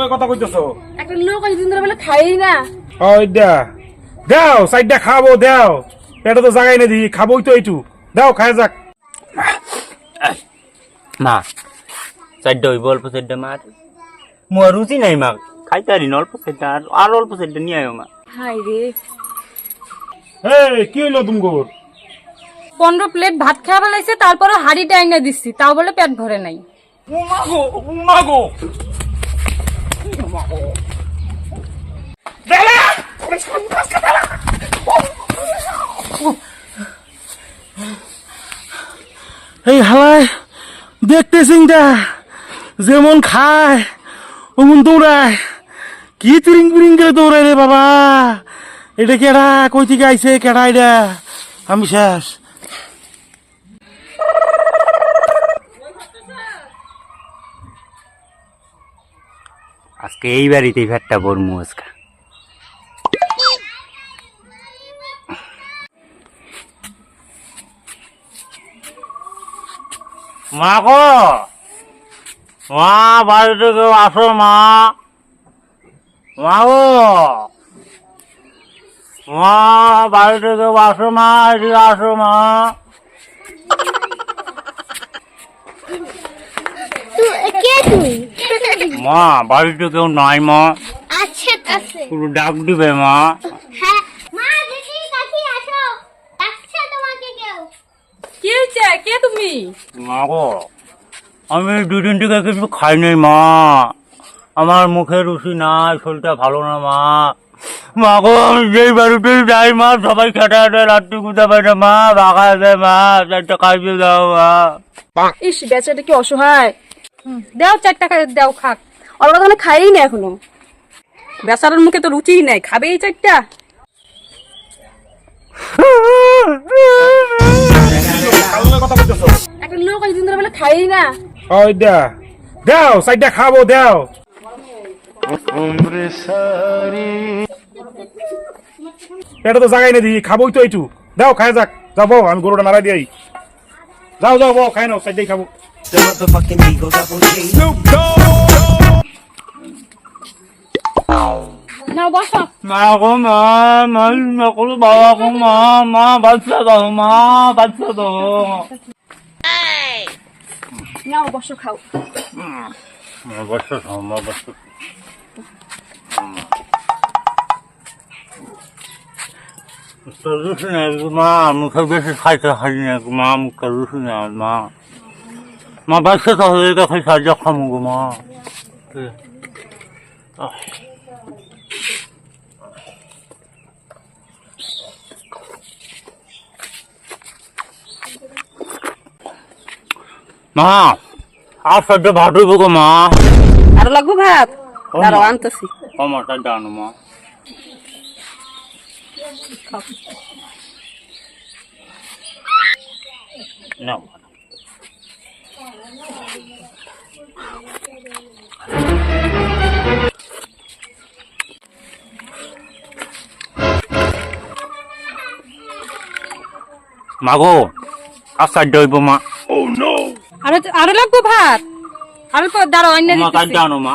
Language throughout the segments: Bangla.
লগে কথা কইতেছো? একটা লোক আজ দিন ধরে বলে খাই না। ওই দাও সাইডটা খাবো দাও, এটা তো জায়গায় না দি খাবোই তো এইটু দাও খায় যাক। মা চারটা হইব, অল্প চারটা মার মোর রুচি নাই মা, খাইতে পারি না, অল্প চারটা আর অল্প চারটা নিয়ে আয় মা। হাই রে, এই কি হইলো তুমগোর? 15 প্লেট ভাত খাওয়া বেলাইছে, তারপরে হাড়িটা আইনা দিচ্ছি, তাও বলে পেট ভরে নাই। মাগো এই হালায় দেখতেছি যেমন খায় ওমন দৌড়ায়, কি তিরিং বিরিং করে দৌড়ায় রে বাবা। এটা কেডা, কই থেকে আইছে কেডা এটা? আমি শেষ। আজকে এই বাড়িতেই ফ্যাটটা পড়মু আজকে। মা গো, মা বাড়িতে কেউ আসো মা, মা গো, মা বাড়িতে কেউ আসো মা, এদিকে আসো মা। কে তুই? মা বাড়িতে কেউ নাই মা, আছে আছে। পুরো ডাক দিবে মা। হ্যাঁ মা, দেখি কাছে আসো, ডাকছে তোমাকে কেউ। কি হয়েছে? কে তুমি? মা গো, আমি 2 দিন থেকে কিছু খাই নাই মা, আমার মুখে রুচি নাই, শরীরটা ভালো না মা। মা গো, আমি যেই বাড়িতে যাই মা, সবাই খেটে খেটে রাত্রি গুঁজা পাই মা, ভাগা দেয় মা, চারটা খাইতে দাও মা। ইস, বেচাটা কি অসহায়। দাও 4 টাকা দাও, খাক। ওর কথা খাই না এখনো, বেচারার মুখে তো রুচিই নাই, খাবে এই 4টা? কথা কইতেছো? একটা লোক আজ দিন ধরে বলে খাই না। ওই দাও সাইডটা খাবো দাও। এটা তো জায়গায় না দি খাবোই তো এইটু দাও খায় যাক। যাবো আমি গরুটা নাড়াই দিই। যাও বউ খাই নাও, সাইডটাই খাবো। নাও বসো। মা গো, মা নকল বাবা গো, মা বাচ্চা দাও মা, বাচ্চা দাও। নাও বসো, খাও। মা বাচ্চা দাও, মা বাচ্চা রুচি নেই মা, মুখে বেশি খাইতে খাই না মা, মুখে রুচি নেই মা। মা বাচ্চা তাহলে খাই সাহায্য খামো গো মা। মা আর সহ্য ভাত হইব গো মা। আরো লাগবো ভাত? দাঁড়াও আনতেছি। আমারটা জানো মা। নাও মাগো, আশ্চর্য হইব মা। আরো লাগবো ভাত? আরো দাঁড়াও আইনা মা কাজ দিতেছি। জানো মা,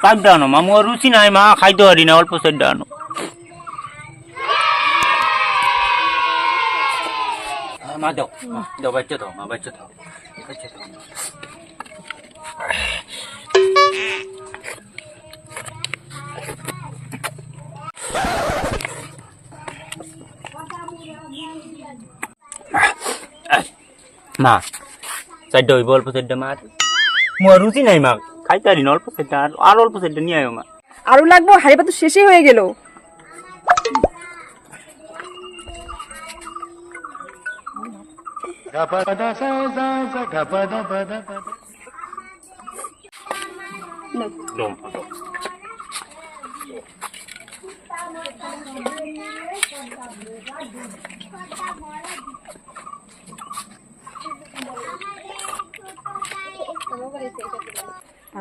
কাজ জানো মা, মোর রুচি নাই মা, খাইতে পারি না, অল্প সেট জানো। মা দাও, দাও বাচ্চা দাও মা, বাচ্চা দাও, বাচ্চা দাও। মা চারটা হইব, অল্প চারটা মার মোর রুচি নাই মা, খাইতে পারি না, অল্প চারটা আর অল্প চারটা নিয়ে আয় মা। আরো লাগবো? হাড়ি ভাত তো শেষই হয়ে গেল।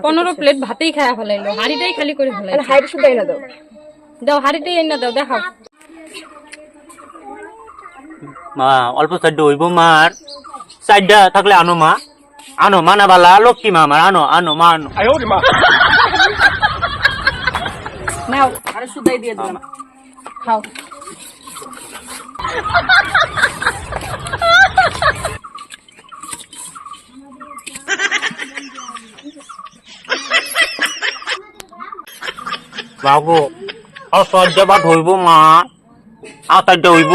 পনেরো প্লেট ভাতেই খায়া ফেলাইলো, হাড়িটাই খালি করে ফেলাইলো। হাড়ি শুধু এনে দাও, দাও হাড়িটাই এনে দাও, দেখাও। মা অল্প চারটা হইব মার, চারটা থাকলে আনো মা, আনো মানা বালা লক্ষ্মী মা আমার, আনো আনো মা আনো। নাও আরে সুদাই দিয়ে দিলাম, খাও। বাবু আর সজ্জা ভাত হইব মা, আতাইটা হইব।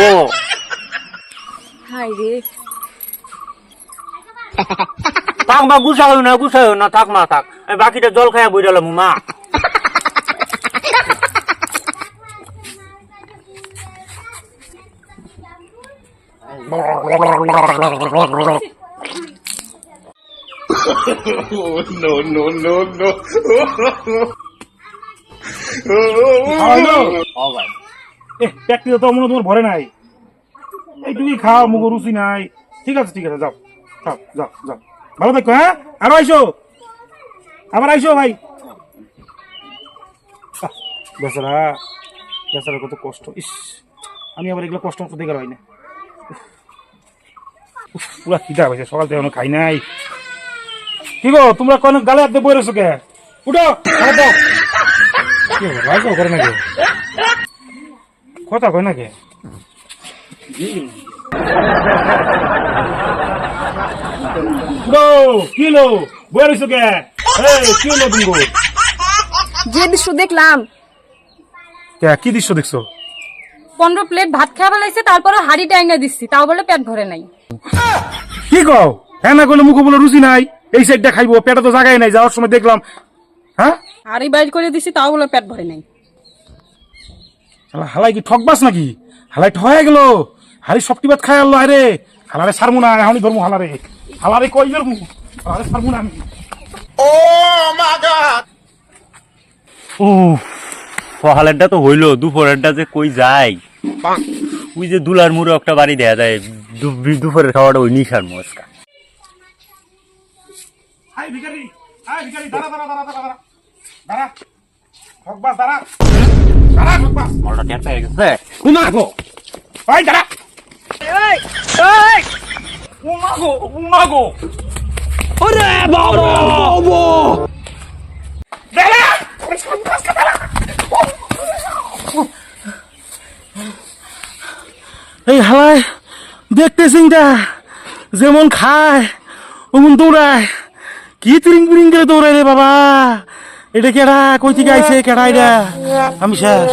হাই রে, থাক মা, গুছাই না থাক মা থাক, আমি বাকিটা জল খাইয়া বইরালাম মা। পেটটি তো মনে তোমার ভরে নাই, এইটুকুই খাও, মুখ রুচি নাই। ঠিক আছে ঠিক আছে, যাও যাও যাও যাও, ভালো থাকো। হ্যাঁ আরো আইসো, আবার আইসো ভাই। বেচারা বেচারা কত কষ্ট, ইস আমি আবার এগুলো কষ্ট মতো দেখে হয় না। পুরা খিদা হয়েছে, সকাল থেকে খাই নাই। কি গো তোমরা কোন গালে হাতে বই রয়েছো কে? উঠো রাজা করে নাকি, কথা কয় নাকি? কি লো বই রয়েছো কে? কি হলো তুমি? যে দৃশ্য দেখলাম। কি দৃশ্য দেখছো? 15 প্লেট ভাত খাওয়া ফেলাইছে, তারপরে হাড়ি টাইনা দিচ্ছি, তাও বলে পেট ভরে নাই। কি কও? হ্যাঁ না করলে মুখ বলে রুচি নাই, এই সাইডটা খাইবো, পেটে তো জায়গায় নাই, যাওয়ার সময় দেখলাম। হ্যাঁ হাড়ি বাইর করে দিচ্ছি, তাও বলে পেট ভরে নাই। হালাই কি ঠকবাস নাকি? হালাই ঠয়ে গেল, হারি সবটি ভাত খাই আল্লাহ রে। হালারে ছাড়বো না, এখনই ধরবো হালারে, হালারে কই ধরবো, হালারে ছাড়বো না আমি। ও সকালেরটা তো হইলো, দুপুরেরটা যে কই যায়। ওই যে দুলার মুড়ো একটা বাড়ি দেয়া যায়, দুপুরের খাওয়াটা ওই নিশার মস্কা। হাই ভিখারি, হাই ভিখারি, দাঁড়া দাঁড়া দাঁড়া দাঁড়া দাঁড়া দাঁড়া, ঠকবাস দাঁড়া দাঁড়া, ঠকবাস মলটা টের পেয়ে গেছে। উমাগো, ভাই দাঁড়া, উমাগো, ওরে বাবা দাঁড়া, ওরে ঠকবাস দাঁড়া। এই হালাই দেখতেছি যেমন খায় ওমন দৌড়ায়, কি তিরিং বিরিং করে দৌড়ায় রে বাবা। এটা কেডা, কই থেকে আইছে কেডা? এটা আমি শেষ।